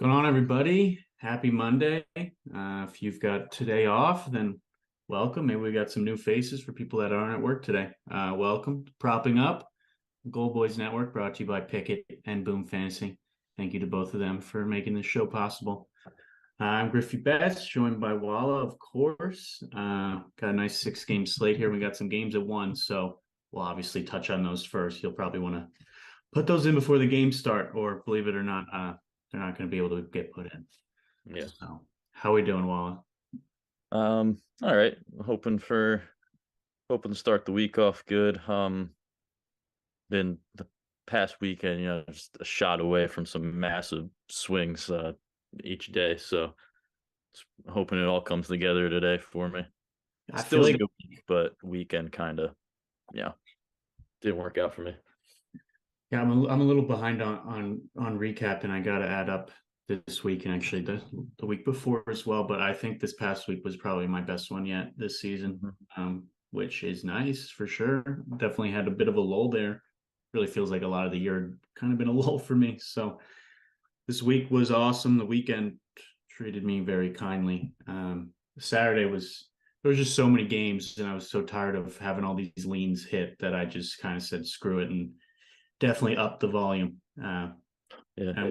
Going on, everybody? Happy Monday. If you've got today off, then welcome. Maybe we got some new faces for people that aren't at work today. Welcome to Propping Up, Gold Boys Network, brought to you by Pickett and Boom Fantasy. Thank you to both of them for making this show possible. I'm GriffyBets, joined by Walla, of course. Got a nice 6-game slate here. We got some games at once, so we'll obviously touch on those first. You'll probably want to put those in before the games start, or believe it or not, they're not going to be able to get put in. Yeah. So, how we doing, Walla? All right. Hoping to start the week off good. Been the past weekend, just a shot away from some massive swings each day. So just hoping it all comes together today for me. I Still feel a like good week, but weekend kind of, didn't work out for me. yeah, I'm a little behind on recap, and I got to add up this week and actually the week before as well. But I think this past week was probably my best one yet this season, which is nice for sure. Definitely had a bit of a lull there. Really feels like a lot of the year had kind of been a lull for me. So this week was awesome. The weekend treated me very kindly. Saturday there was just so many games, and I was so tired of having all these leans hit that I just kind of said screw it and definitely upped the volume. I'm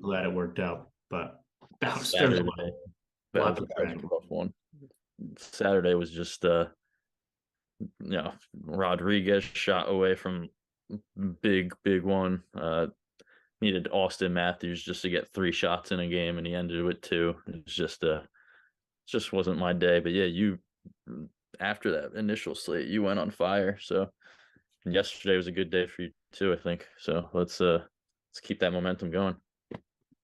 glad it worked out. But Saturday, that was a rough one. Saturday was just Rodriguez shot away from big one. Needed Austin Matthews just to get 3 shots in a game, and he ended with 2. It was just wasn't my day. But yeah, you after that initial slate, you went on fire. So yesterday was a good day for you too, I think. So let's keep that momentum going.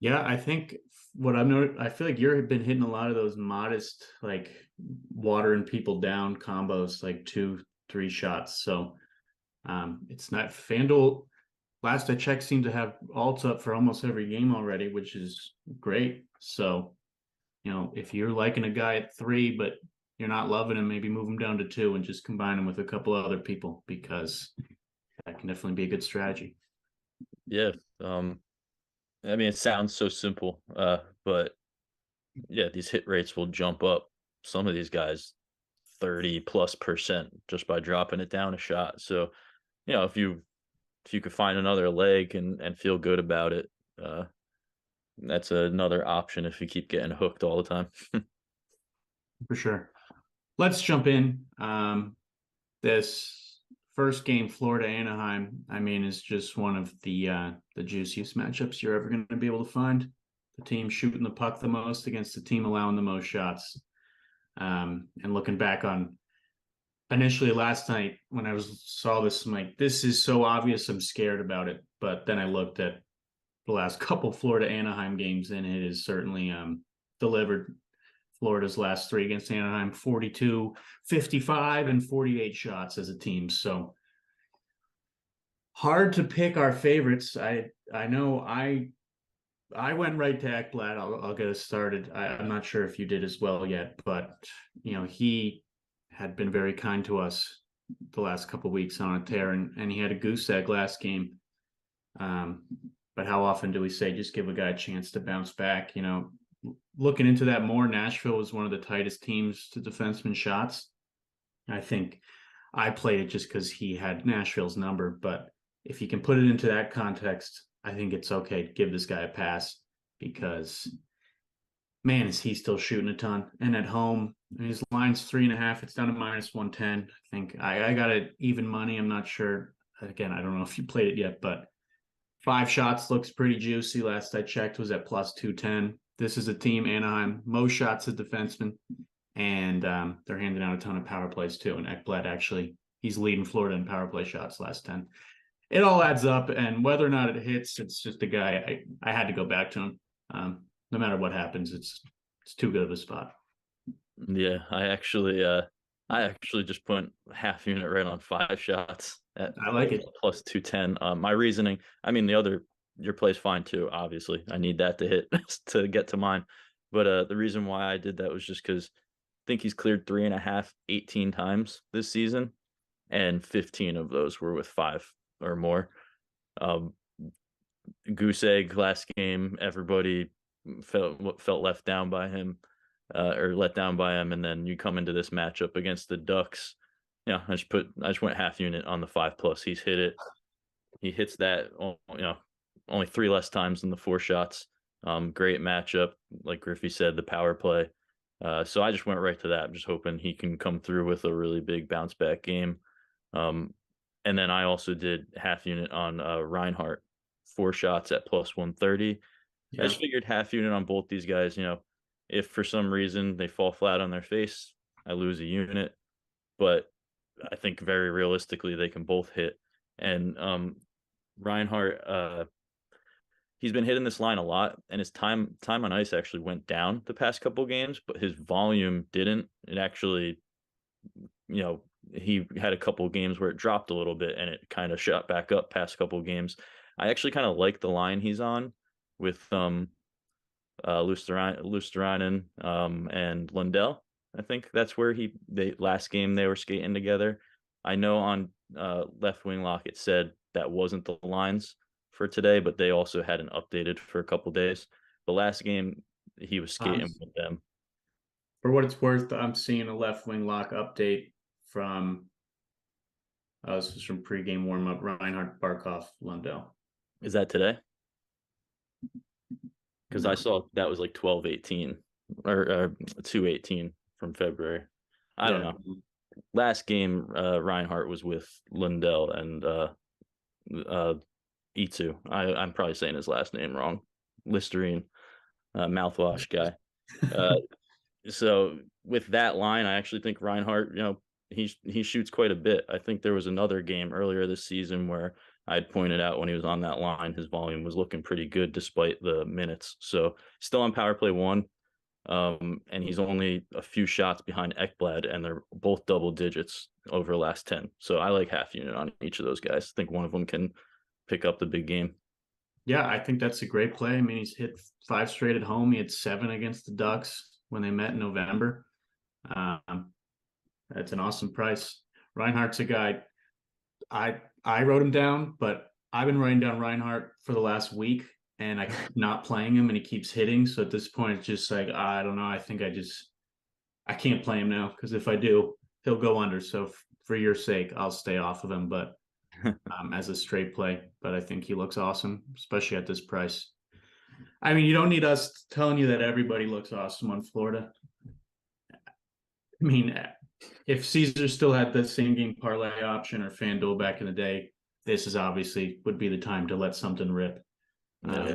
Yeah, I think what I've noticed, I feel like you've been hitting a lot of those modest, like watering people down combos, like 2-3 shots. So it's not FanDuel. Last I checked, seemed to have alts up for almost every game already, which is great. So, if you're liking a guy at 3, but you're not loving him, maybe move him down to 2 and just combine him with a couple of other people, because that can definitely be a good strategy. Yeah. I mean, it sounds so simple, but yeah, these hit rates will jump up. Some of these guys 30+% just by dropping it down a shot. So, if you could find another leg and feel good about it, that's another option if you keep getting hooked all the time. For sure. Let's jump in. This first game, Florida Anaheim, I mean, is just one of the juiciest matchups you're ever going to be able to find. The team shooting the puck the most against the team allowing the most shots. And looking back on initially last night when I saw this, I'm like, this is so obvious, I'm scared about it. But then I looked at the last couple Florida Anaheim games, and it is certainly delivered. Florida's last 3 against Anaheim, 42, 55, and 48 shots as a team. So hard to pick our favorites. I know I went right to Ekblad. I'll get us started. I'm not sure if you did as well yet, but he had been very kind to us the last couple of weeks on a tear, and he had a goose egg last game. But how often do we say just give a guy a chance to bounce back? Looking into that more, Nashville was one of the tightest teams to defenseman shots. I think I played it just because he had Nashville's number, but if you can put it into that context, I think it's okay to give this guy a pass because, man, is he still shooting a ton. And at home, his line's 3.5. It's down to -110. I think I got it even money. I'm not sure. Again, I don't know if you played it yet, but 5 shots looks pretty juicy. Last I checked was at +210. This is a team, Anaheim, most shots as defenseman, and they're handing out a ton of power plays too. And Ekblad actually, he's leading Florida in power play shots last 10. It all adds up, and whether or not it hits, it's just a guy. I had to go back to him. No matter what happens, it's too good of a spot. Yeah, I actually just put half unit right on 5 shots at I like it. +210. My reasoning, I mean, your play's fine too, obviously. I need that to hit to get to mine. But the reason why I did that was just because I think he's cleared 3.5, 18 times this season, and 15 of those were with 5 or more. Goose egg last game, everybody felt left down by him, or let down by him, and then you come into this matchup against the Ducks. Yeah, I just went half unit on the 5+. He's hit it. He hits that, only 3 less times than the 4 shots. Great matchup, like Griffey said, the power play. So I just went right to that. I'm just hoping he can come through with a really big bounce back game. Um, and then I also did half unit on Reinhardt, 4 shots at +130. I Yeah. just figured half unit on both these guys. If for some reason they fall flat on their face, I lose a unit. But I think very realistically they can both hit. And Reinhardt, he's been hitting this line a lot, and his time on ice actually went down the past couple games, but his volume didn't. It actually, you know, he had a couple games where it dropped a little bit, and it kind of shot back up past couple games. I actually kind of like the line he's on with Luosterainen, and Lundell. I think that's where they last game they were skating together. I know on Left Wing Lock it said that wasn't the lines for today, but they also hadn't updated for a couple days. The last game he was Um, skating with them. for what it's worth, I'm seeing a Left Wing Lock update from this is from pregame warm up. Reinhardt, Barkov, Lundell. Is that today? Because I saw that was like 12/18 or 2/18 from February. I don't Yeah. know. Last game, Reinhardt was with Lundell and Itu. I'm probably saying his last name wrong. Listerine, mouthwash guy. So with that line, I actually think Reinhardt, he shoots quite a bit. I think there was another game earlier this season where I'd pointed out when he was on that line, his volume was looking pretty good despite the minutes. So still on power play 1. And he's only a few shots behind Ekblad, and they're both double digits over the last 10. So I like half unit on each of those guys. I think one of them can pick up the big game. Yeah, I think that's a great play. I mean, he's hit 5 straight at home. He had 7 against the Ducks when they met in November. That's an awesome price. Reinhardt's a guy. I wrote him down, but I've been writing down Reinhardt for the last week, and I keep not playing him, and he keeps hitting. So at this point, it's just like I don't know. I think I can't play him now because if I do, he'll go under. So for your sake, I'll stay off of him. But as a straight play, but I think he looks awesome, especially at this price. I mean, you don't need us telling you that everybody looks awesome on Florida. I mean, if Caesar still had the same game parlay option or FanDuel back in the day, this is obviously would be the time to let something rip. Yeah.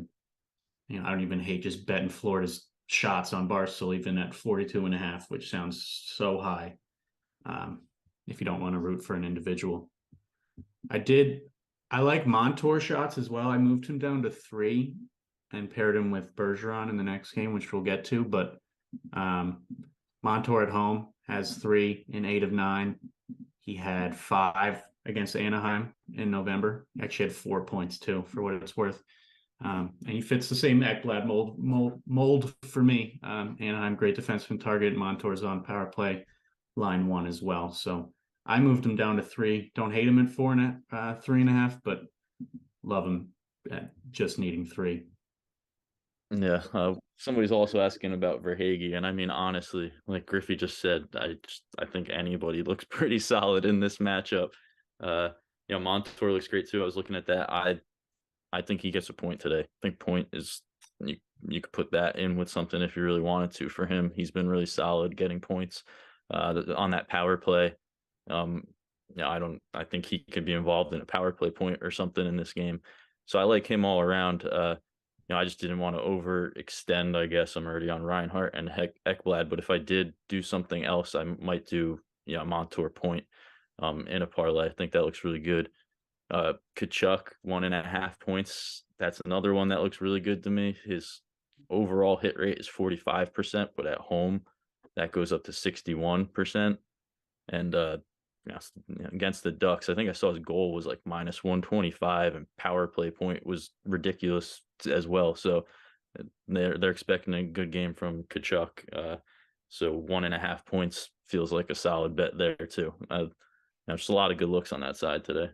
I don't even hate just betting Florida's shots on Barstool, even at 42.5, which sounds so high. If you don't want to root for an individual. I like Montour shots as well. I moved him down to 3 and paired him with Bergeron in the next game, which we'll get to. But Montour at home has 3 in 8 of 9. He had 5 against Anaheim in November. He actually had 4 points too, for what it's worth. And he fits the same Ekblad mold for me. Anaheim, great defenseman target. Montour's on power play line 1 as well. So I moved him down to 3. Don't hate him at 3.5, but love him at just needing 3. Yeah. Somebody's also asking about Verhage, and I mean, honestly, like Griffey just said, I think anybody looks pretty solid in this matchup. Montour looks great too. I was looking at that. I think he gets a point today. I think point is you could put that in with something if you really wanted to for him. He's been really solid getting points on that power play. I think he could be involved in a power play point or something in this game. So I like him all around. I just didn't want to overextend. I guess I'm already on Reinhardt and Ekblad, but if I did do something else, I might do Montour point in a parlay. I think that looks really good. Kachuk 1.5 points. That's another one that looks really good to me. His overall hit rate is 45%, but at home that goes up to 61%. And against the Ducks, I think I saw his goal was like -125, and power play point was ridiculous as well. So they're expecting a good game from Kachuk. So 1.5 points feels like a solid bet there too. There's a lot of good looks on that side today.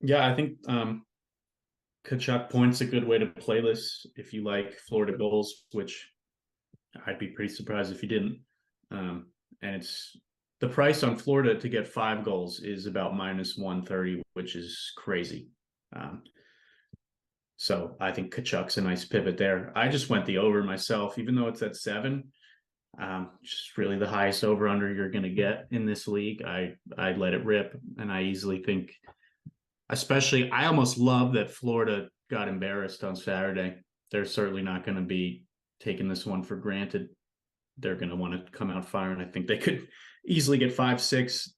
Yeah, I think Kachuk points a good way to play this if you like Florida goals, which I'd be pretty surprised if you didn't. And it's the price on Florida to get 5 goals is about -130, which is crazy. Um, so I think Kachuk's a nice pivot there. I just went the over myself, even though it's at 7. Just really the highest over under you're going to get in this league. I let it rip, and I easily think, especially, I almost love that Florida got embarrassed on Saturday. They're certainly not going to be taking this one for granted. They're going to want to come out firing. I think they could easily get 5, 6,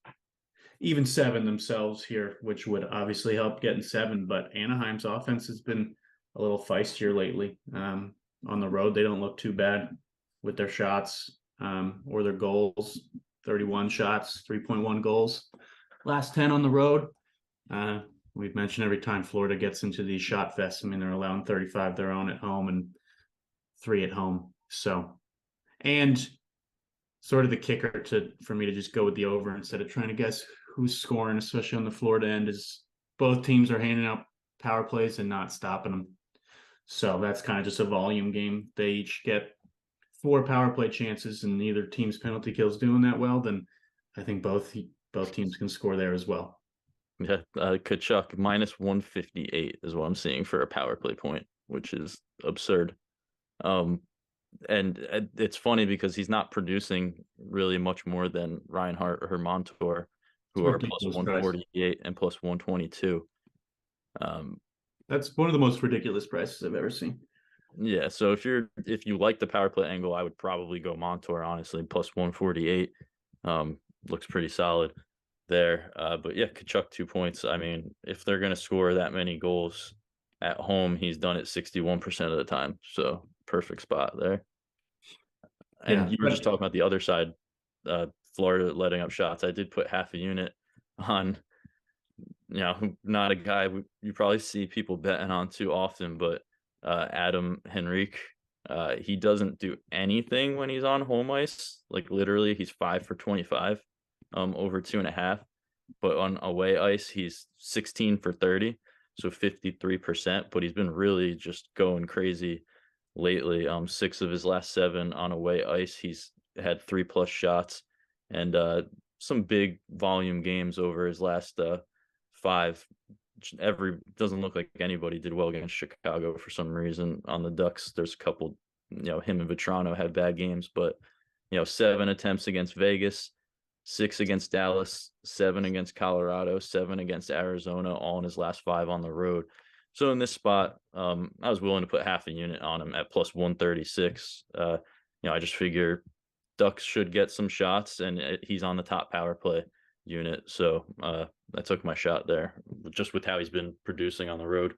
even 7 themselves here, which would obviously help getting 7. But Anaheim's offense has been a little feistier lately. On the road, they don't look too bad with their shots or their goals. 31 shots, 3.1 goals. Last 10 on the road. We've mentioned every time Florida gets into these shot fests, I mean, they're allowing 35 their own at home and 3 at home. So, and sort of the kicker for me to just go with the over instead of trying to guess who's scoring, especially on the Florida end, is both teams are handing out power plays and not stopping them. So that's kind of just a volume game. They each get 4 power play chances, and neither team's penalty kill is doing that well. Then I think both teams can score there as well. Yeah, Kachuk -158 is what I'm seeing for a power play point, which is absurd. And it's funny because he's not producing really much more than Reinhardt or Montour, who are plus Ridiculous price. 148 and plus 122. That's one of the most ridiculous prices I've ever seen. Yeah, so if you like the power play angle, I would probably go Montour, honestly, plus 148. Looks pretty solid there. But yeah, Kachuk 2 points. I mean, if they're gonna score that many goals at home, he's done it 61% of the time. So perfect spot there. And Yeah, you were just talking about the other side, Florida letting up shots. I did put half a unit on, not a guy you probably see people betting on too often, but Adam Henrique. He doesn't do anything when he's on home ice. Like literally, he's 5 for 25, over 2.5. But on away ice, he's 16 for 30, so 53%. But he's been really just going crazy lately. 6 of his last 7 on away ice, he's had 3+ shots, and some big volume games over his last 5. Doesn't look like anybody did well against Chicago for some reason. On the Ducks, there's a couple, him and Vetrano had bad games, but 7 attempts against Vegas, 6 against Dallas, 7 against Colorado, 7 against Arizona, all in his last 5 on the road. So in this spot, I was willing to put half a unit on him at plus 136. I just figure Ducks should get some shots, and he's on the top power play unit. So I took my shot there, just with how he's been producing on the road.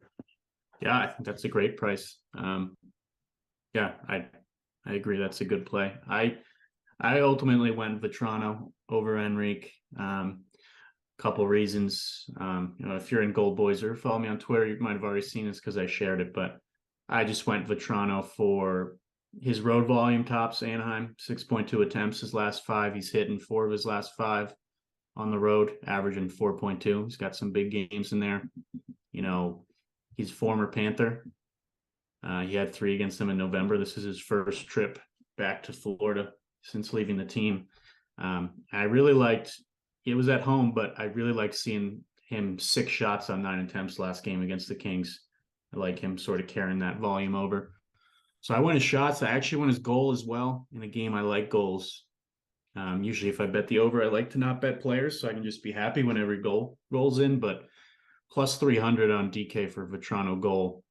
Yeah, I think that's a great price. Yeah, I agree. That's a good play. I ultimately went Vetrano over Enrique. Couple reasons. If you're in Gold Boys or follow me on Twitter, you might have already seen this because I shared it, but I just went Vetrano for his road volume tops Anaheim, 6.2 attempts his last 5. He's hitting 4 of his last 5 on the road, averaging 4.2. He's got some big games in there. He's former Panther. He had 3 against them in November. This is his first trip back to Florida since leaving the team. I really liked, it was at home, but I really liked seeing him 6 shots on 9 attempts last game against the Kings. I like him sort of carrying that volume over. So I won his shots. I actually won his goal as well. In a game, I like goals. Usually if I bet the over, I like to not bet players, so I can just be happy when every goal rolls in, but plus 300 on DK for Vetrano goal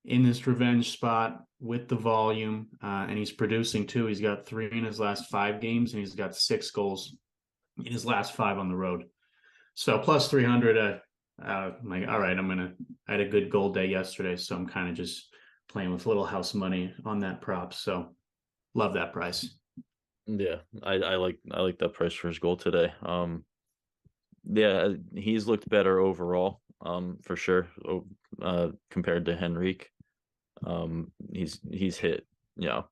in this revenge spot with the volume, and he's producing too. He's got 3 in his last 5 games, and he's got 6 goals in his last 5 on the road. So plus 300, I'm like, all right, I had a good goal day yesterday, so I'm kind of just playing with little house money on that prop. So love that price. Yeah, I like that price for his goal today. Yeah, he's looked better overall, for sure, compared to Henrique. He's hit,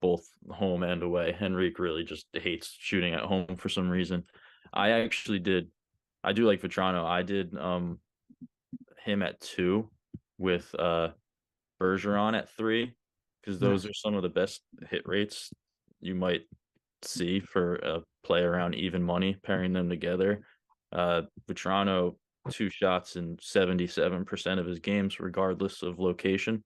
both home and away. Henrique really just hates shooting at home for some reason. I do like Vetrano. I did him at 2 with Bergeron at 3, because those Nice. are some of the best hit rates you might see for a play around even money pairing them together. Vetrano, 2 shots in 77% of his games, regardless of location.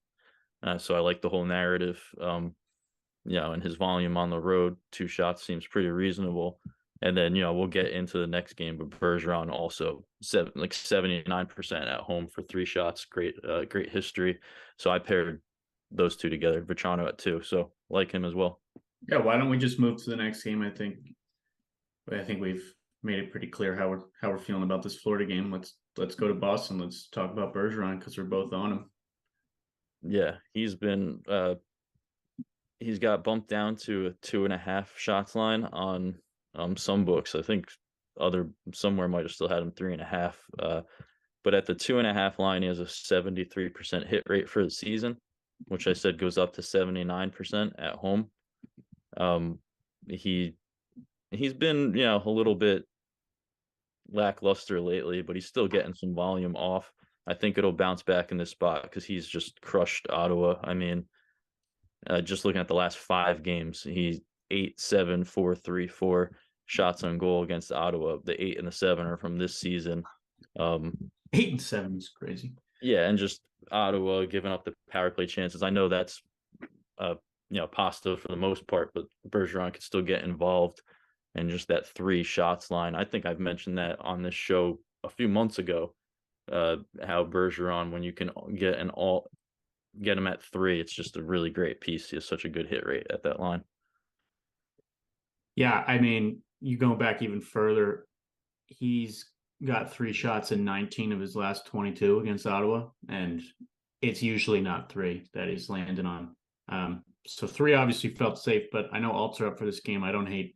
So I like the whole narrative. And his volume on the road, 2 shots seems pretty reasonable. And then, we'll get into the next game, but Bergeron also 79% at home for 3 shots. Great history. So I paired those two together, Vetrano at 2. So like him as well. Yeah, why don't we just move to the next game? I think we've made it pretty clear how we're feeling about this Florida game. Let's go to Boston. Let's talk about Bergeron because we're both on him. Yeah, he's got bumped down to a 2.5 shots line on some books. I think somewhere might have still had him 3.5. But at the 2.5 line, he has a 73% hit rate for the season, which I said goes up to 79% at home. He's been, a little bit lackluster lately, but he's still getting some volume off. I think it'll bounce back in this spot because he's just crushed Ottawa. I mean, just looking at the last 5 games, he's 8, 7, 4, 3, 4 shots on goal against Ottawa. The 8 and the 7 are from this season. 8 and 7 is crazy. Yeah, and just Ottawa giving up the power play chances. I know that's Pasta for the most part, but Bergeron could still get involved. And just that 3 shots line. I think I've mentioned that on this show a few months ago. How Bergeron, when you can get him at 3, it's just a really great piece. He has such a good hit rate at that line. Yeah, I mean, you go back even further, he's got 3 shots in 19 of his last 22 against Ottawa, and it's usually not 3 that he's landing on. So 3 obviously felt safe, but I know alts are up for this game. I don't hate,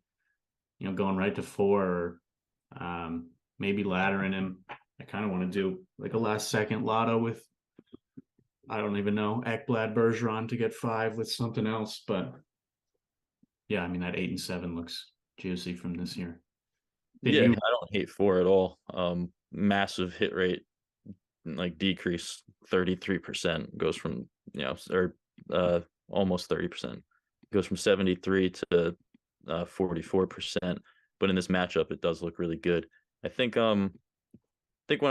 going right to 4 or maybe laddering him. I kind of want to do like a last second lotto with, I don't even know, Ekblad Bergeron to get 5 with something else. But yeah, I mean, that 8 and 7 looks juicy from this year. I don't hate 4 at all. Massive hit rate, like decrease 33%, goes from, almost 30%. Goes from 73 to 44%. But in this matchup, it does look really good. I think when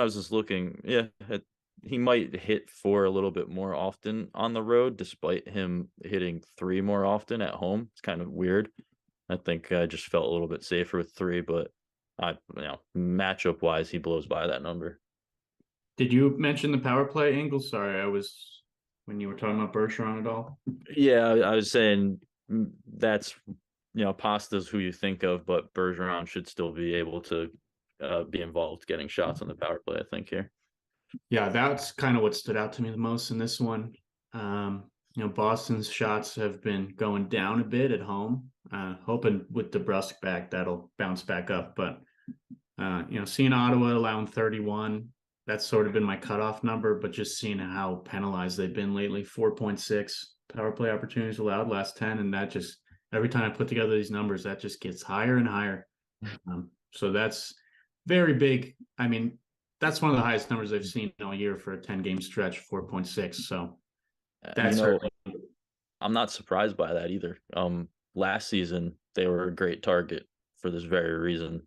I was just looking, he might hit 4 a little bit more often on the road, despite him hitting 3 more often at home. It's kind of weird. I think I just felt a little bit safer with 3, but matchup wise, he blows by that number. Did you mention the power play angle? Sorry, when you were talking about Bergeron at all. Yeah, I was saying that's Pasta's who you think of, but Bergeron should still be able to be involved getting shots on the power play, I think, here. Yeah, that's kind of what stood out to me the most in this one. Boston's shots have been going down a bit at home. Hoping with DeBrusk back, that'll bounce back up. But, seeing Ottawa allowing 31, that's sort of been my cutoff number, but just seeing how penalized they've been lately, 4.6 power play opportunities allowed last 10. And that just, every time I put together these numbers, that just gets higher and higher. So that's very big. I mean, that's one of the highest numbers I've seen all year for a 10-game stretch, 4.6. So that's I'm not surprised by that either. Last season, they were a great target for this very reason.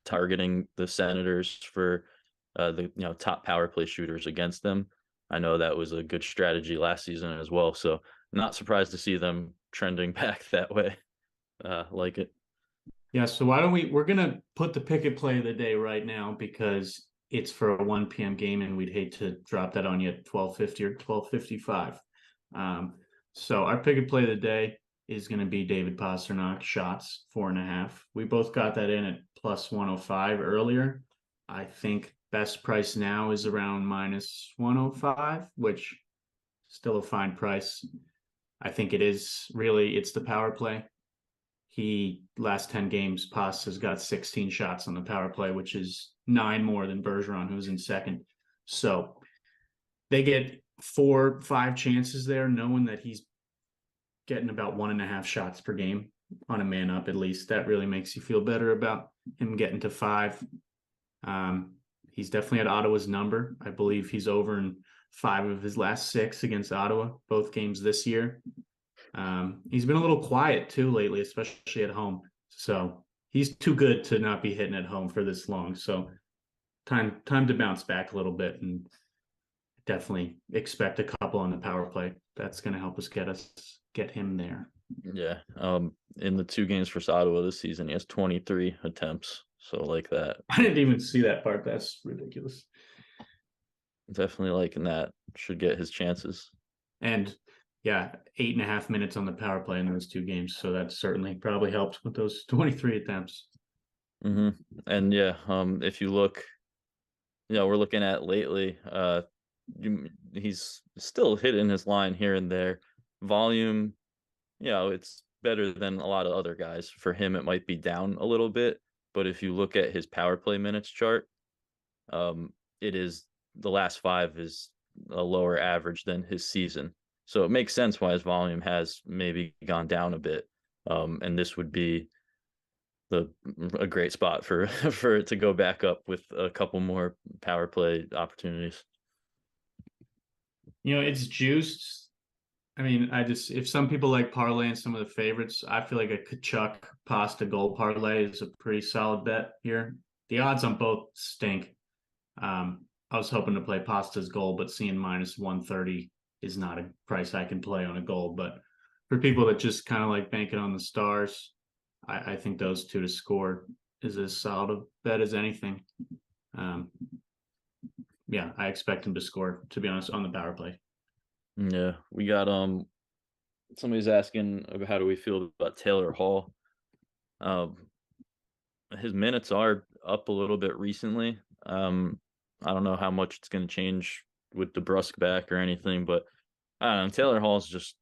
Targeting the Senators for the top power play shooters against them. I know that was a good strategy last season as well. So not surprised to see them trending back that way. Like it. Yeah, so we're going to put the picket play of the day right now because it's for a 1 p.m. game and we'd hate to drop that on you at 12:50 or 12:55. So our picket play of the day is going to be David Pastrnak shots, 4.5. We both got that in at plus 105 earlier. I think best price now is around minus 105, which still a fine price. I think it's the power play. He last 10 games, Past has got 16 shots on the power play, which is 9 more than Bergeron, who's in second. So they get 4-5 chances there, knowing that he's getting about 1.5 shots per game on a man up, at least. That really makes you feel better about him getting to 5. He's definitely at Ottawa's number. I believe he's over in 5 of his last 6 against Ottawa, both games this year. He's been a little quiet too lately, especially at home. So he's too good to not be hitting at home for this long. So time to bounce back a little bit, and definitely expect a couple on the power play. That's going to help us get him there. Yeah. In the 2 games for Ottawa this season, he has 23 attempts. So like that. I didn't even see that part. That's ridiculous. Definitely liking that. Should get his chances. And yeah, 8.5 minutes on the power play in those 2 games. So that certainly probably helped with those 23 attempts. And yeah, if you look, we're looking at lately, he's still hitting his line here and there. Volume, it's better than a lot of other guys. For him, it might be down a little bit, but if you look at his power play minutes chart, it is the last 5 is a lower average than his season. So it makes sense why his volume has maybe gone down a bit. And this would be a great spot for for it to go back up with a couple more power play opportunities. It's juiced. I mean, if some people like parlaying some of the favorites, I feel like a Kachuk Pasta goal parlay is a pretty solid bet here. The odds on both stink. I was hoping to play Pasta's goal, but seeing -130 is not a price I can play on a goal. But for people that just kind of like banking on the stars, I think those 2 to score is as solid a bet as anything. Yeah, I expect him to score, to be honest, on the power play. Yeah, we got somebody's asking about how do we feel about Taylor Hall. His minutes are up a little bit recently. I don't know how much it's going to change with the Brusque back or anything, but I don't know. Taylor Hall's just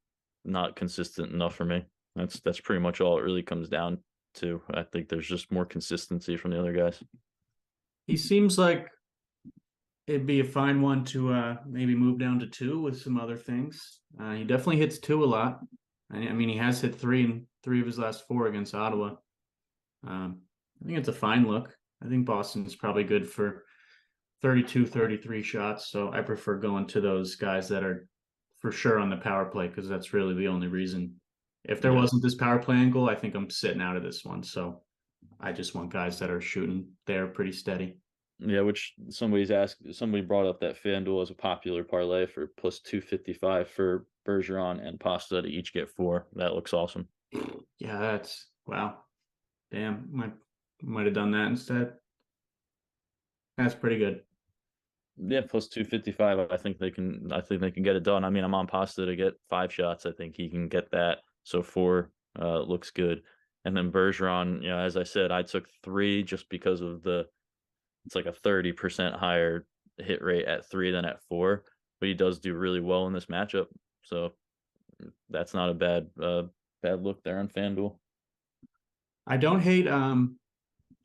not consistent enough for me. That's pretty much all it really comes down to. I think there's just more consistency from the other guys. He seems like it'd be a fine one to maybe move down to 2 with some other things. He definitely hits 2 a lot. I mean, he has hit 3 in 3 of his last 4 against Ottawa. I think it's a fine look. I think Boston's probably good for 32, 33 shots. So I prefer going to those guys that are for sure on the power play, because that's really the only reason. If there wasn't this power play angle, I think I'm sitting out of this one. So I just want guys that are shooting there pretty steady. Yeah, which somebody brought up that FanDuel as a popular parlay for plus 255 for Bergeron and Pasta to each get 4. That looks awesome. Yeah, that's wow. Damn, might have done that instead. That's pretty good. Yeah, plus 255. I think they can get it done. I mean, I'm on Pasta to get 5 shots. I think he can get that. So 4 looks good. And then Bergeron, as I said, I took 3 just because of it's like a 30% higher hit rate at 3 than at 4, but he does do really well in this matchup. So that's not a bad look there on FanDuel. I don't hate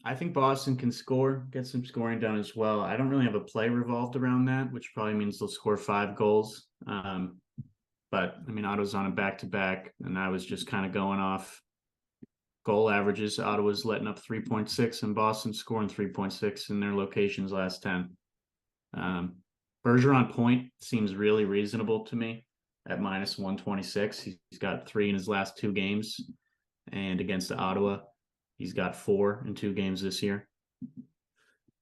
I think Boston can score, get some scoring done as well. I don't really have a play revolved around that, which probably means they'll score 5 goals. But I mean, Ottawa's on a back-to-back, and I was just kind of going off goal averages. Ottawa's letting up 3.6 and Boston scoring 3.6 in their locations last 10. Bergeron point seems really reasonable to me at -126. He's got 3 in his last 2 games, and against Ottawa, he's got 4 in 2 games this year.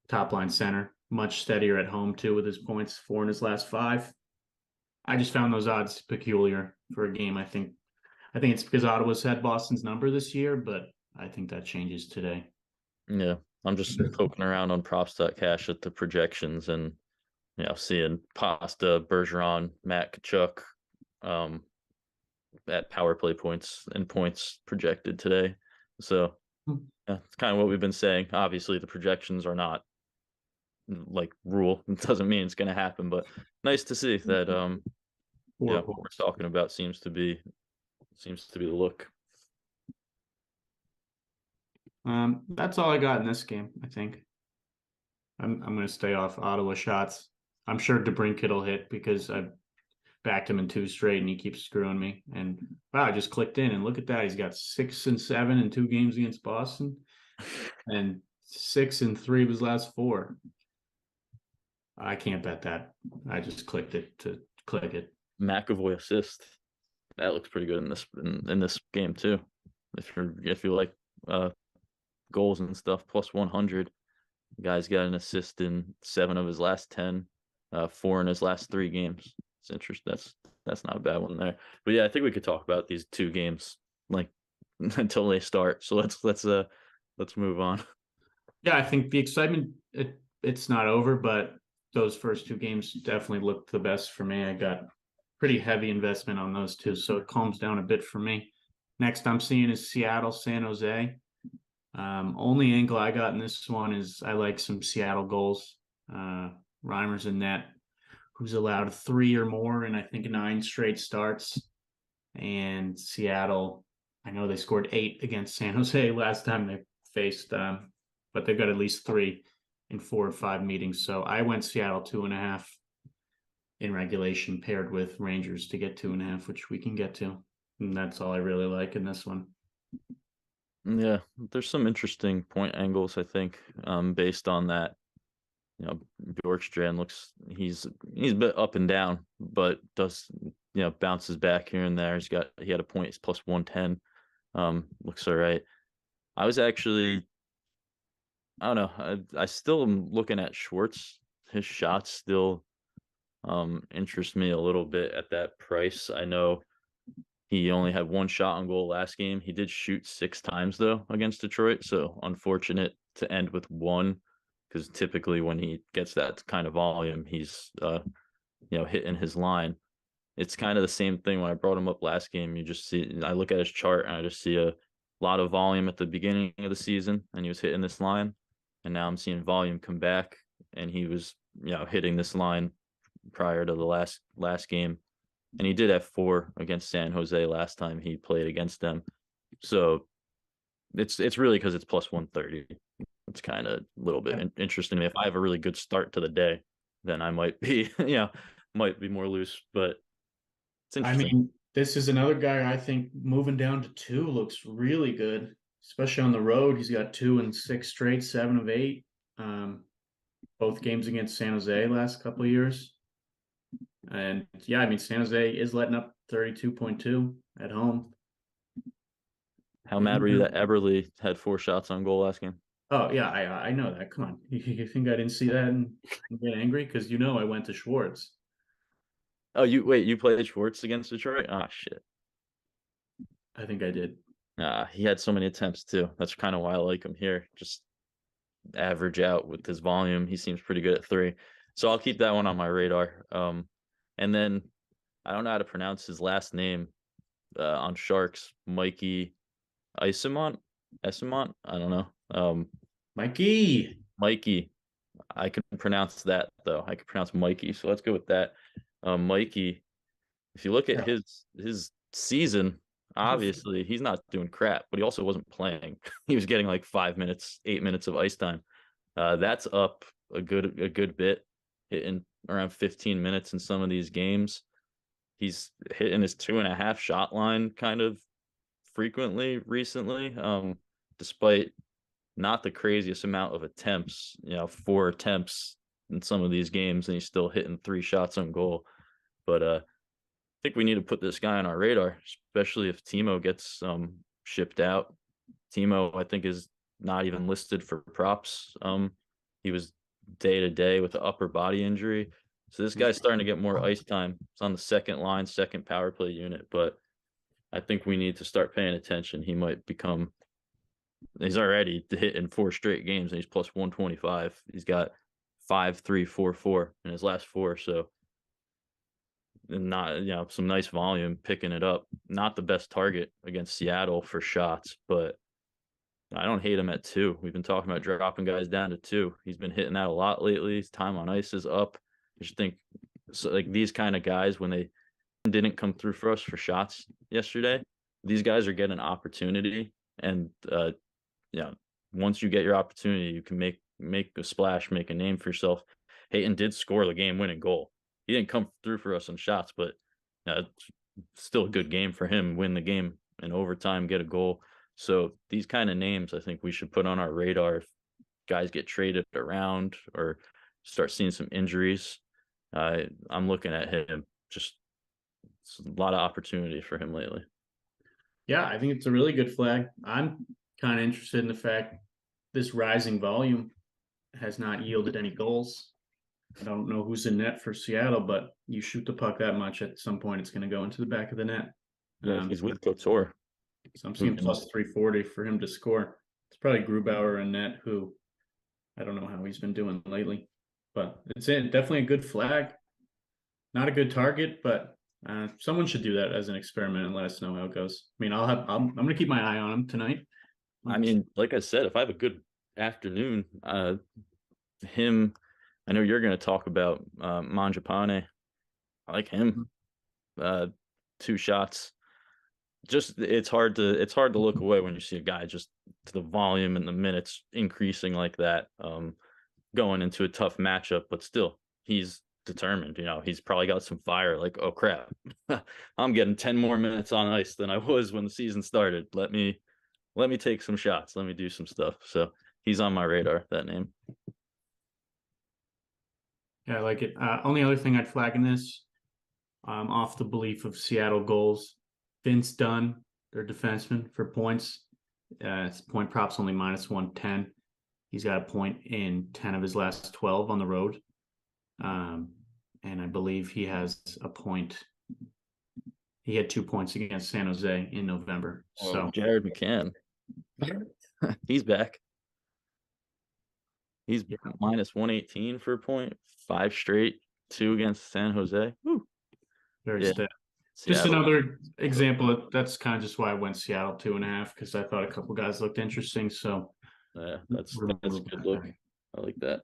Top line center, much steadier at home too with his points, 4 in his last 5. I just found those odds peculiar for a game. I think it's because Ottawa's had Boston's number this year, but I think that changes today. Yeah, I'm just poking around on props.cash at the projections and seeing Pasta, Bergeron, Matt Tkachuk at power play points and points projected today. So it's kind of what we've been saying. Obviously, the projections are not like rule. It doesn't mean it's going to happen, but nice to see that what we're talking about seems to be the look. That's all I got in this game. I think I'm going to stay off Ottawa shots. I'm sure DeBrincat will hit because I backed him in 2 straight and he keeps screwing me. And wow, I just clicked in and look at that. He's got 6 and 7 in 2 games against Boston, and 6 in 3 of his last 4. I can't bet that. I just clicked it to click it. McAvoy assist. That looks pretty good in this game too. If you like goals and stuff, plus 100. The guy's got an assist in 7 of his last 10, 4 in his last 3 games. It's interesting. That's not a bad one there. But yeah, I think we could talk about these 2 games like until they start. So let's move on. Yeah, I think the excitement it's not over, but those first 2 games definitely looked the best for me. I got pretty heavy investment on those 2, so it calms down a bit for me. Next I'm seeing is Seattle, San Jose. Only angle I got in this one is I like some Seattle goals. Reimer's in net, who's allowed 3 or more in I think 9 straight starts. And Seattle, I know they scored 8 against San Jose last time they faced, but they've got at least 3 in 4 or 5 meetings. So I went Seattle 2.5 in regulation, paired with Rangers to get 2.5, which we can get to. And that's all I really like in this one. Yeah, there's some interesting point angles, I think, based on that. Bjorkstrand he's a bit up and down, but does bounces back here and there. He had a point, he's plus 110. Looks all right. I was actually, I don't know, I still am looking at Schwartz. His shots still interest me a little bit at that price. I know he only had 1 shot on goal last game. He did shoot 6 times though against Detroit, so unfortunate to end with 1, because typically when he gets that kind of volume, he's hitting his line. It's kind of the same thing when I brought him up last game. I look at his chart and I just see a lot of volume at the beginning of the season, and he was hitting this line, and now I'm seeing volume come back, and he was hitting this line prior to the last game. And he did have 4 against San Jose last time he played against them. So it's really because it's plus 130. It's kind of a little bit interesting to me. If I have a really good start to the day, then I might be, might be more loose. But it's interesting. I mean, this is another guy I think moving down to 2 looks really good, especially on the road. He's got 2 and 6 straight, 7 of 8. Both games against San Jose last couple of years. And yeah, I mean, San Jose is letting up 32.2 at home. How mad were you that Eberle had 4 shots on goal last game? Oh yeah, I know that. Come on, you think I didn't see that and get angry? Because I went to Schwartz. Oh, you played Schwartz against Detroit? Oh shit. I think I did. He had so many attempts too. That's kind of why I like him here. Just average out with his volume. He seems pretty good at 3. So I'll keep that one on my radar. And then I don't know how to pronounce his last name on Sharks. Mikey Isamont? Esamont? I don't know. Mikey. I can pronounce that though. I can pronounce Mikey. So let's go with that. Mikey, if you look at his season, obviously he's not doing crap, but he also wasn't playing. He was getting like 5 minutes, 8 minutes of ice time. That's up a good bit, hitting around 15 minutes in some of these games. He's hitting his 2.5 shot line kind of frequently recently, despite not the craziest amount of attempts, 4 attempts in some of these games, and he's still hitting 3 shots on goal. But I think we need to put this guy on our radar, especially if Timo gets shipped out. Timo, I think, is not even listed for props. He was day to day with an upper body injury. So this guy's starting to get more ice time. It's on the second line, second power play unit, but I think we need to start paying attention. He might become, he's already hit in 4 straight games and he's plus 125. He's got 5, 3, 4, 4 in his last 4. So, and not, some nice volume picking it up. Not the best target against Seattle for shots, but I don't hate him at 2. We've been talking about dropping guys down to 2. He's been hitting that a lot lately. His time on ice is up. I just think so, like these kind of guys, when they didn't come through for us for shots yesterday, these guys are getting an opportunity. And once you get your opportunity, you can make a splash, make a name for yourself. Hayton did score the game-winning goal. He didn't come through for us on shots, but still a good game for him. Win the game in overtime, get a goal. So these kind of names, I think we should put on our radar if guys get traded around or start seeing some injuries, I'm looking at him. Just it's a lot of opportunity for him lately. Yeah, I think it's a really good flag. I'm kind of interested in the fact this rising volume has not yielded any goals. I don't know who's in net for Seattle, but you shoot the puck that much, at some point it's going to go into the back of the net. Yeah, he's with Couture. So I'm seeing plus 340 for him to score. It's probably Grubauer in net, who I don't know how he's been doing lately, but it's definitely a good flag. Not a good target, but someone should do that as an experiment and let us know how it goes. I mean, I'm going to keep my eye on him tonight. I mean, like I said, if I have a good afternoon, him, I know you're going to talk about Mangiapane. I like him. 2 shots. Just it's hard to look away when you see a guy just to the volume and the minutes increasing like that, going into a tough matchup, but still he's determined. He's probably got some fire. Like, oh crap, I'm getting 10 more minutes on ice than I was when the season started. Let me take some shots. Let me do some stuff. So he's on my radar. That name. Yeah, I like it. Only other thing I'd flag in this, off the belief of Seattle goals, Vince Dunn, their defenseman, for points. His point prop's only minus 110. He's got a point in 10 of his last 12 on the road. And I believe he has a point. He had 2 points against San Jose in November. So Jared McCann, he's back. He's minus 118 for a point, 5 straight, 2 against San Jose. Woo. Very steady. Just another example. That's kind of just why I went Seattle 2.5, because I thought a couple guys looked interesting. So yeah, that's a good look. I like that.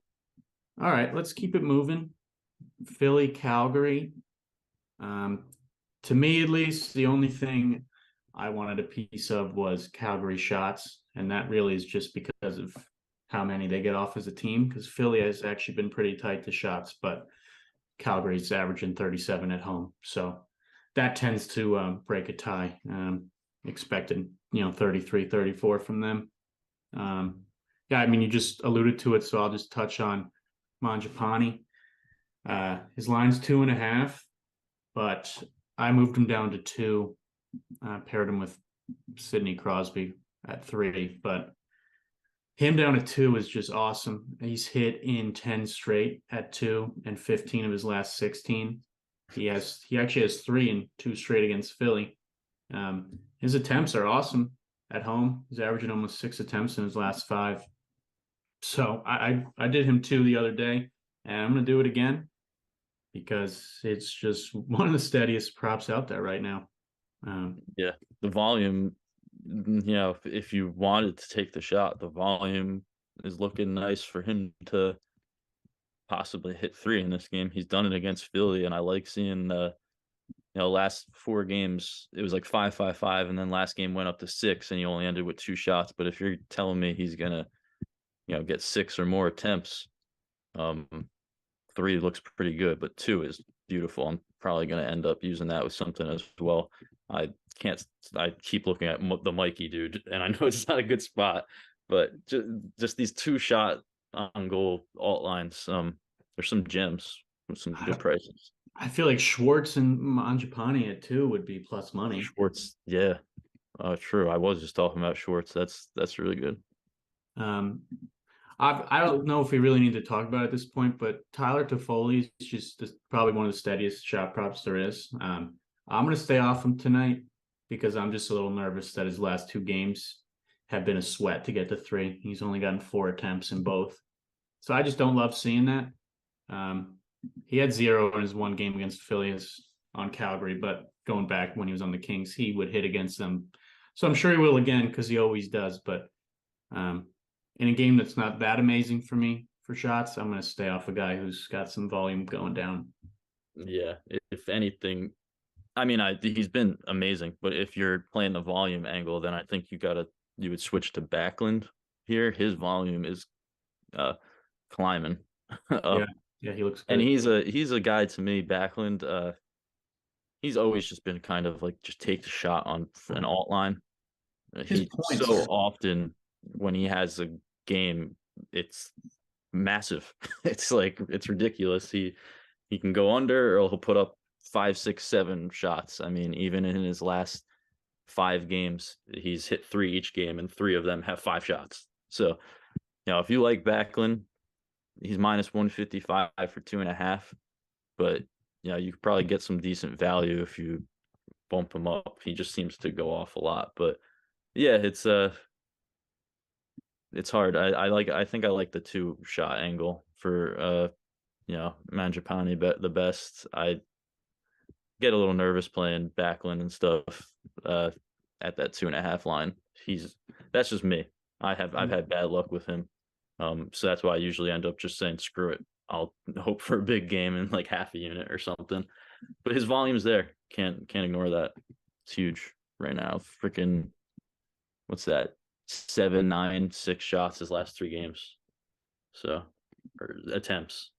All right, let's keep it moving. Philly, Calgary. To me, at least, the only thing I wanted a piece of was Calgary shots, and that really is just because of how many they get off as a team, because Philly has actually been pretty tight to shots, but Calgary's averaging 37 at home. So that tends to break a tie. Expected, 33, 34 from them. Yeah, I mean, you just alluded to it, so I'll just touch on Mangiapane. His line's 2.5, but I moved him down to 2. Paired him with Sidney Crosby at 3, but him down to 2 is just awesome. He's hit in 10 straight at 2 and 15 of his last 16. He actually has 3 and 2 straight against Philly. His attempts are awesome at home. He's averaging almost 6 attempts in his last 5. So I did him 2 the other day, and I'm going to do it again because it's just one of the steadiest props out there right now. Yeah, the volume, if you wanted to take the shot, the volume is looking nice for him to possibly hit 3 in this game. He's done it against Philly, and I like seeing last 4 games it was like 5-5-5, and then last game went up to 6, and he only ended with 2 shots. But if you're telling me he's gonna get 6 or more attempts, 3 looks pretty good, but 2 is beautiful. I'm probably going to end up using that with something as well. I keep looking at the Mikey dude, and I know it's not a good spot, but just these 2 shot on goal alt lines. There's some gems with some good prices. I feel like Schwartz and Mangiapane at 2 would be plus money. Schwartz, yeah. True. I was just talking about Schwartz. That's really good. I don't know if we really need to talk about it at this point, but Tyler Toffoli is just probably one of the steadiest shot props there is. I'm going to stay off him tonight because I'm just a little nervous that his last 2 games have been a sweat to get to 3. He's only gotten 4 attempts in both. So I just don't love seeing that. He had 0 in his 1 game against Philly on Calgary, but going back when he was on the Kings, he would hit against them. So I'm sure he will again because he always does. But in a game that's not that amazing for me for shots, I'm going to stay off a guy who's got some volume going down. Yeah, if anything, I mean, he's been amazing, but if you're playing the volume angle, then I think you would switch to Backlund here. His volume is climbing. Yeah, he looks good. And he's a guy to me, Backlund. He's always just been kind of like just take the shot on an alt line. He so often when he has a game, it's massive. It's like it's ridiculous. He can go under, or he'll put up 5, 6, 7 shots. I mean, even in his last 5 games, he's hit 3 each game, and 3 of them have 5 shots. So, if you like Backlund, he's minus 155 for 2.5. But you could probably get some decent value if you bump him up. He just seems to go off a lot. But yeah, it's hard. I think I like the 2-shot angle for Mangiapane bet the best. I get a little nervous playing Backlund and stuff at that 2.5 line. That's just me. I've had bad luck with him. So that's why I usually end up just saying screw it. I'll hope for a big game in like half a unit or something. But his volume's there. Can't ignore that. It's huge right now. Freaking what's that? 7, 9, 6 shots his last 3 games. So, or attempts.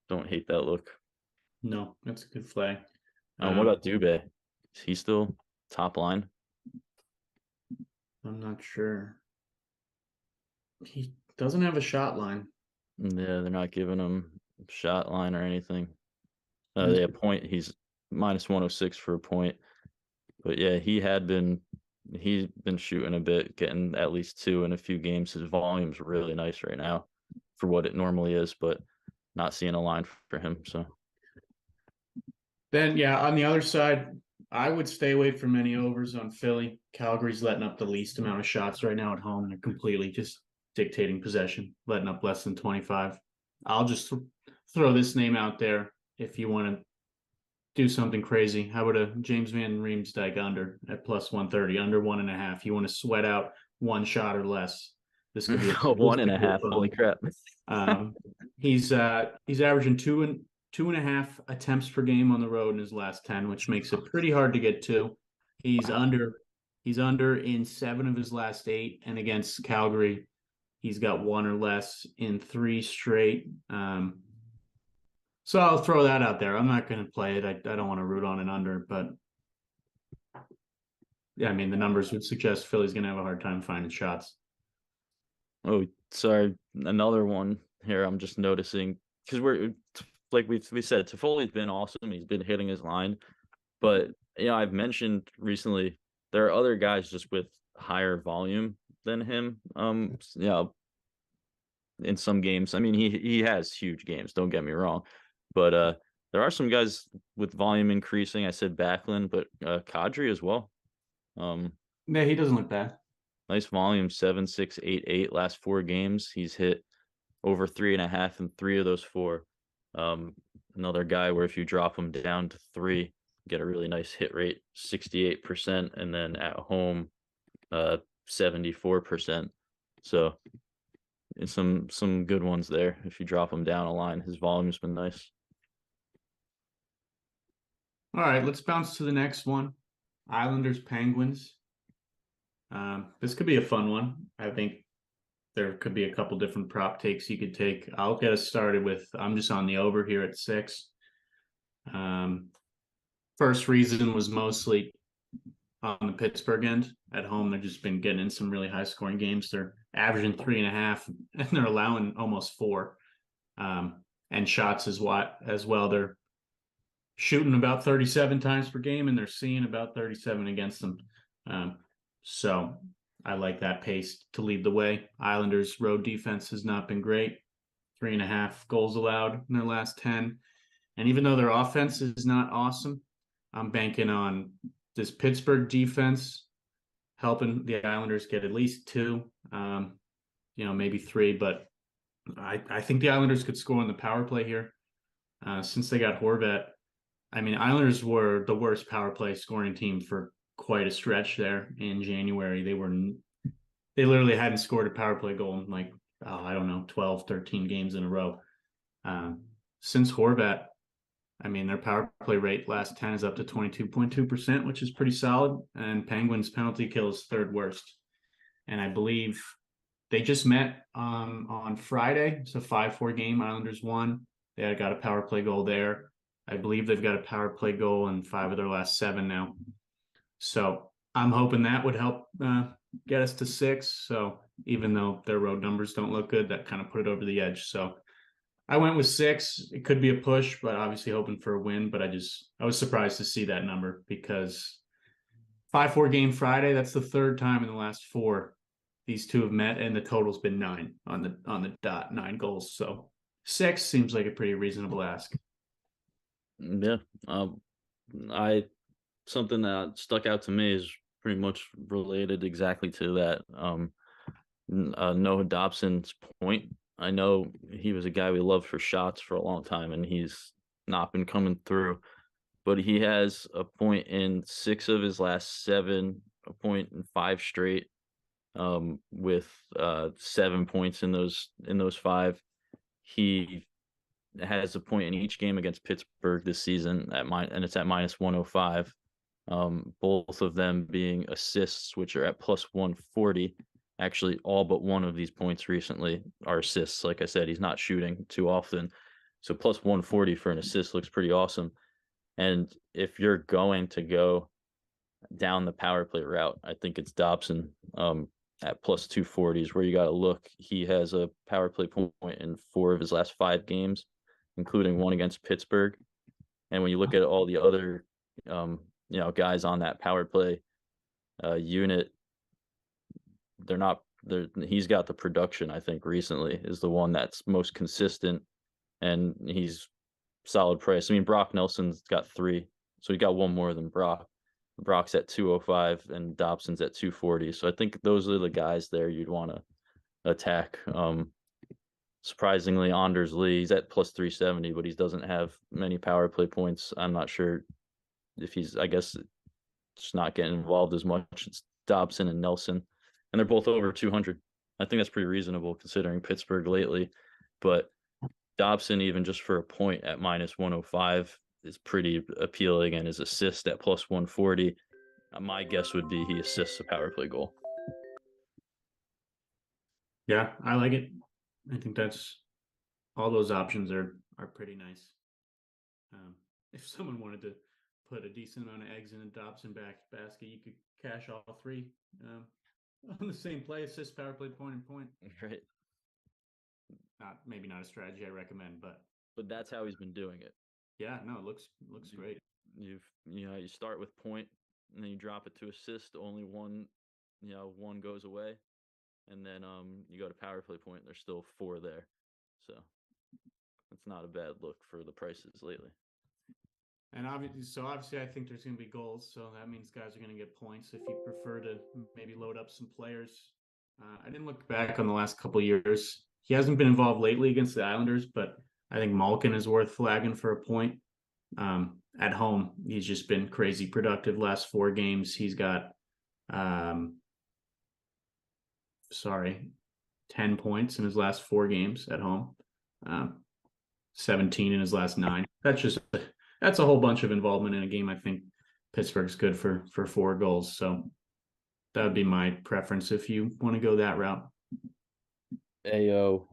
Don't hate that look. No, that's a good flag. What about Dubé? Is he still top line? I'm not sure. He doesn't have a shot line. Yeah, they're not giving him shot line or anything. That's They point. He's minus 106 for a point. But yeah, he's been shooting a bit, getting at least 2 in a few games. His volume's really nice right now for what it normally is, but not seeing a line for him. So Then, yeah, on the other side, I would stay away from any overs on Philly. Calgary's letting up the least amount of shots right now at home. They're completely just dictating possession, letting up less than 25. I'll just throw this name out there if you want to do something crazy. How about a James Van Riemsdyk under at plus 130, under 1.5? You want to sweat out 1 shot or less. This could be a 1.5. Holy crap. He's averaging 2.5 attempts per game on the road in his last 10, which makes it pretty hard to get to. He's under in 7 of his last 8, and against Calgary, he's got 1 or less in 3 straight. So I'll throw that out there. I'm not going to play it. I don't want to root on an under, but yeah, I mean, the numbers would suggest Philly's going to have a hard time finding shots. Oh, sorry. Another one here. I'm just noticing because we're like we said, Toffoli's been awesome. He's been hitting his line, but I've mentioned recently there are other guys just with higher volume than him. In some games, I mean, he has huge games. Don't get me wrong, but there are some guys with volume increasing. I said Backlund, but Kadri as well. Yeah, he doesn't look bad. Nice volume, 7, 6, 8, 8 last 4 games. He's hit over 3.5 in 3 of those 4. Another guy where if you drop him down to 3, get a really nice hit rate, 68%, and then at home, 74%. So some good ones there. If you drop him down a line, his volume's been nice. All right, let's bounce to the next one. Islanders Penguins. This could be a fun one. I think there could be a couple different prop takes you could take. I'll get us started with, I'm just on the over here at 6. First reason was mostly on the Pittsburgh end. At home, they've just been getting in some really high scoring games. They're averaging 3.5 and they're allowing almost 4. And shots as well. They're shooting about 37 times per game and they're seeing about 37 against them. So I like that pace to lead the way. Islanders' road defense has not been great. 3.5 goals allowed in their last 10. And even though their offense is not awesome, I'm banking on this Pittsburgh defense helping the Islanders get at least 2, maybe 3. But I think the Islanders could score on the power play here. Since they got Horvat, I mean, Islanders were the worst power play scoring team for quite a stretch there in January. They literally hadn't scored a power play goal in like, 12, 13 games in a row. Since Horvat, I mean, their power play rate last 10 is up to 22.2%, which is pretty solid. And Penguins penalty kill is 3rd worst. And I believe they just met on Friday. It's a 5-4 game. Islanders won. They had got a power play goal there. I believe they've got a power play goal in 5 of their last 7 now. So I'm hoping that would help get us to 6. So even though their road numbers don't look good, that kind of put it over the edge. So I went with 6. It could be a push, but obviously hoping for a win. But I was surprised to see that number because 5-4 game Friday. That's the third time in the last 4 these two have met, and the total's been 9 on the dot, 9 goals. So 6 seems like a pretty reasonable ask. Yeah. I something that stuck out to me is pretty much related exactly to that. Noah Dobson's point. I know he was a guy we loved for shots for a long time, and he's not been coming through. But he has a point in 6 of his last 7, a point in 5 straight, with 7 points in those 5. He has a point in each game against Pittsburgh this season and it's at minus 105. Both of them being assists, which are at plus 140. Actually, all but one of these points recently are assists. Like I said, he's not shooting too often. So plus 140 for an assist looks pretty awesome. And if you're going to go down the power play route, I think it's Dobson at plus 240 is where you got to look. He has a power play point in 4 of his last 5 games, including one against Pittsburgh. And when you look at all the other, guys on that power play unit, they're not there. He's got the production. I think recently is the one that's most consistent, and he's solid price. I mean, Brock Nelson's got 3, so he got one more than Brock. Brock's at 205 and Dobson's at 240. So I think those are the guys there you'd want to attack. Surprisingly, Anders Lee, he's at plus 370, but he doesn't have many power play points. I'm not sure if I guess, just not getting involved as much. It's Dobson and Nelson, and they're both over 200. I think that's pretty reasonable considering Pittsburgh lately. But Dobson, even just for a point at minus 105, is pretty appealing, and his assist at plus 140. My guess would be he assists a power play goal. Yeah, I like it. I think that's all those options are pretty nice. If someone wanted to put a decent amount of eggs in a Dobson basket, you could cash all 3 on the same play: assist, power play, point, and point. Right. Maybe not a strategy I recommend, but that's how he's been doing it. Yeah, no, it looks great. You start with point, and then you drop it to assist. Only one goes away, and then you go to power play point. There's still 4 there, so it's not a bad look for the prices lately. And obviously, I think there's going to be goals, so that means guys are going to get points. If you prefer to maybe load up some players, I didn't look back on the last couple of years. He hasn't been involved lately against the Islanders, but I think Malkin is worth flagging for a point. At home, he's just been crazy productive last 4 games. He's got 10 points in his last 4 games at home, 17 in his last 9. That's a whole bunch of involvement in a game. I think Pittsburgh's good for 4 goals. So that would be my preference if you want to go that route. AO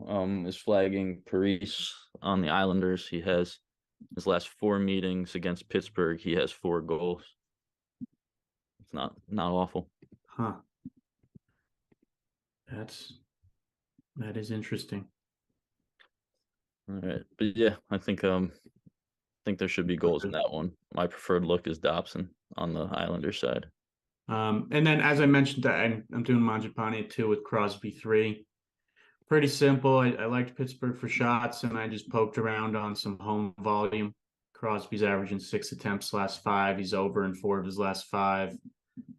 is flagging Parise on the Islanders. He has his last 4 meetings against Pittsburgh. He has 4 goals. It's not awful. Huh. That is interesting. All right, but yeah, I think there should be goals in that one. My preferred look is Dobson on the Islander side. And then, as I mentioned, I'm doing Mangiapane at 2 with Crosby 3. Pretty simple. I liked Pittsburgh for shots, and I just poked around on some home volume. Crosby's averaging 6 attempts last 5. He's over in 4 of his last 5.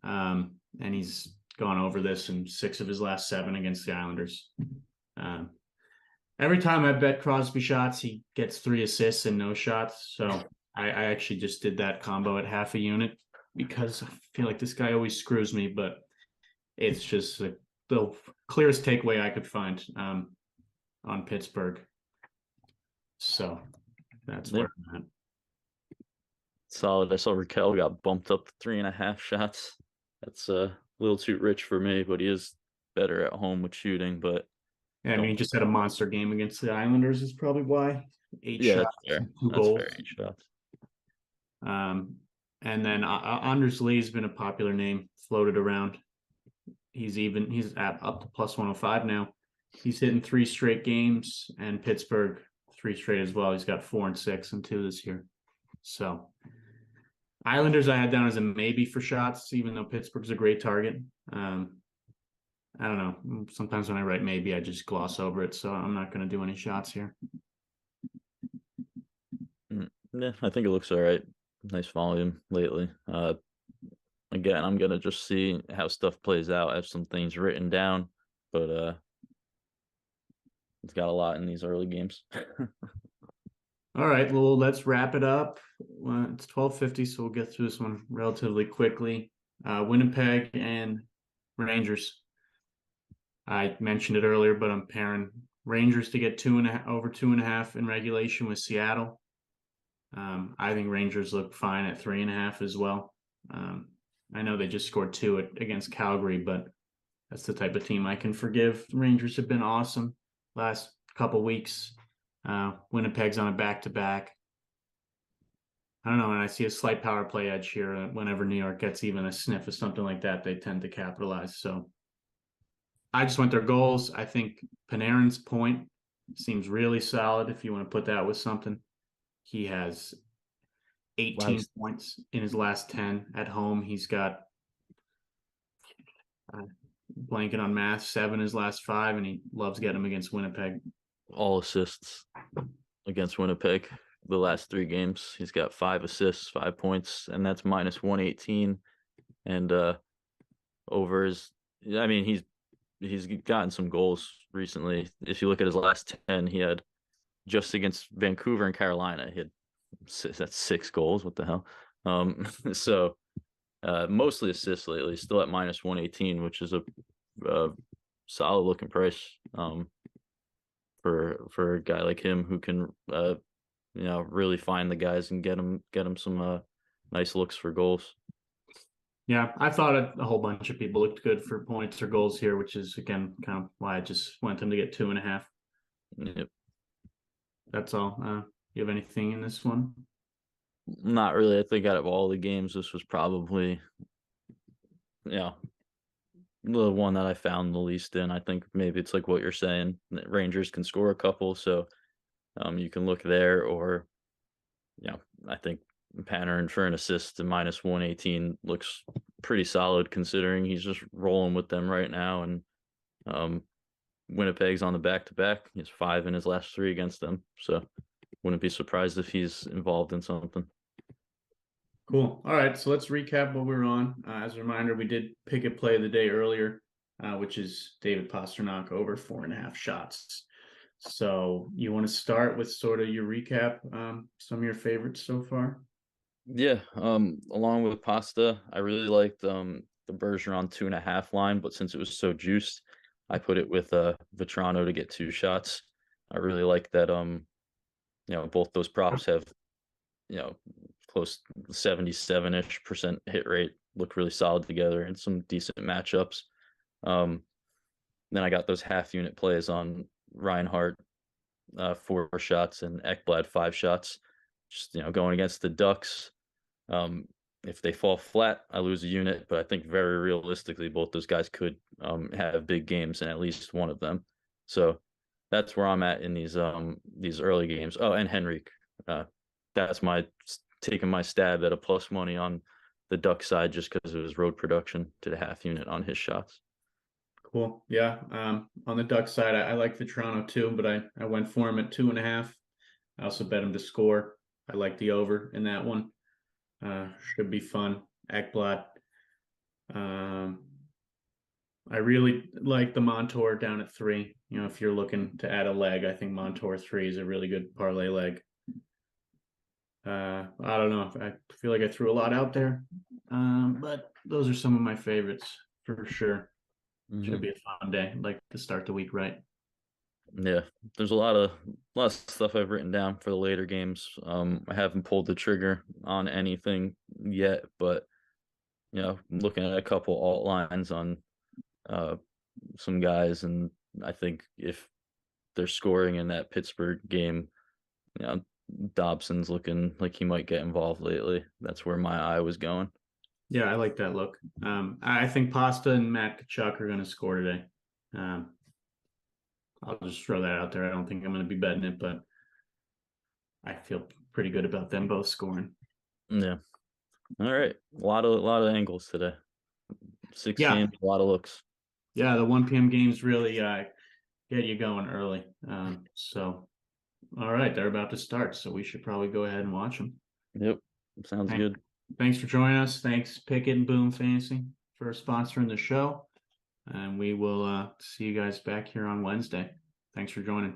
And he's gone over this in 6 of his last 7 against the Islanders. Every time I bet Crosby shots, he gets 3 assists and no shots. So I actually just did that combo at half a unit because I feel like this guy always screws me, but it's just the clearest takeaway I could find on Pittsburgh. So that's where I'm at. Solid. I saw Raquel got bumped up to 3.5 shots. That's a little too rich for me, but he is better at home with shooting. But yeah, I mean, he just had a monster game against the Islanders is probably why. 8 shots, that's fair. 2 goals. Fair, 8 shots. And then Anders Lee's been a popular name floated around. He's at up to plus 105 now. He's hitting 3 straight games, and Pittsburgh 3 straight as well. He's got 4-6 and 2 this year. So Islanders I had down as a maybe for shots, even though Pittsburgh's a great target. I don't know. Sometimes when I write maybe, I just gloss over it. So I'm not going to do any shots here. Yeah, I think it looks all right. Nice volume lately. Again, I'm gonna just see how stuff plays out. I have some things written down, but it's got a lot in these early games. All right, well, let's wrap it up. It's 12:50, so we'll get through this one relatively quickly. Winnipeg and Rangers. I mentioned it earlier, but I'm pairing Rangers to get over 2.5 in regulation with Seattle. I think Rangers look fine at 3.5 as well. I know they just scored 2 against Calgary, but that's the type of team I can forgive. The Rangers have been awesome last couple weeks. Winnipeg's on a back-to-back. I don't know, and I see a slight power play edge here. Whenever New York gets even a sniff of something like that, they tend to capitalize. So I just went their goals. I think Panarin's point seems really solid if you want to put that with something. He has 18 points in his last 10 at home. He's got blanking on math, 7 his last 5, and he loves getting them against Winnipeg. All assists against Winnipeg the last 3 games. He's got 5 assists, 5 points, and that's minus 118. And over his, I mean, he's gotten some goals recently. If you look at his last 10, he had just against Vancouver and Carolina, he had that's 6 goals. What the hell? So mostly assists lately, still at minus 118, which is a solid looking price for a guy like him who can really find the guys and get him some nice looks for goals. Yeah, I thought a whole bunch of people looked good for points or goals here, which is again kind of why I just went them to get 2.5. Yep. That's all. You have anything in this one? Not really. I think out of all the games, this was probably, the one that I found the least in. I think maybe it's like what you're saying. Rangers can score a couple, so you can look there, or I think Panarin for an assist to minus 118 looks pretty solid considering he's just rolling with them right now. And Winnipeg's on the back-to-back. He has 5 in his last 3 against them, so wouldn't be surprised if he's involved in something. Cool. All right, so let's recap what we're on. As a reminder, we did pick a play of the day earlier, which is David Pastrnak over 4.5 shots. So you want to start with sort of your recap, some of your favorites so far? Yeah, along with Pasta, I really liked the Bergeron 2.5 line, but since it was so juiced, I put it with Vetrano to get 2 shots. I really like that both those props have close 77-ish% hit rate, look really solid together, and some decent matchups. Then I got those half unit plays on Reinhart, 4 shots, and Ekblad 5 shots. Just going against the Ducks. If they fall flat, I lose a unit, but I think very realistically, both those guys could have big games in at least one of them. So that's where I'm at in these early games. Oh, and Henrique, that's my taking my stab at a plus money on the Duck side just because of his road production to the half unit on his shots. Cool. Yeah. On the Duck side, I like Vetrano too, but I went for him at 2.5. I also bet him to score. I like the over in that one. Should be fun. Ekblad. I really like the Montour down at 3. If you're looking to add a leg, I think Montour 3 is a really good parlay leg. I don't know. I feel like I threw a lot out there, but those are some of my favorites for sure. Should be a fun day. I'd like to start the week right. Yeah, there's a lot of stuff I've written down for the later games. I haven't pulled the trigger on anything yet, but looking at a couple alt lines on some guys, and I think if they're scoring in that Pittsburgh game, Dobson's looking like he might get involved lately. That's where my eye was going. Yeah, I like that look. I think Pasta and Matt Kachuk are going to score today. I'll just throw that out there. I don't think I'm going to be betting it, but I feel pretty good about them both scoring. Yeah. All right. A lot of angles today. 6 Yeah, games, a lot of looks. yeah. The 1 p.m. games really get you going early. So, all right, they're about to start, so we should probably go ahead and watch them. Yep. Sounds good. Thanks for joining us. Thanks, Pickett and Boom Fantasy, for sponsoring the show. And we will see you guys back here on Wednesday. Thanks for joining.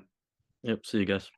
Yep. See you guys.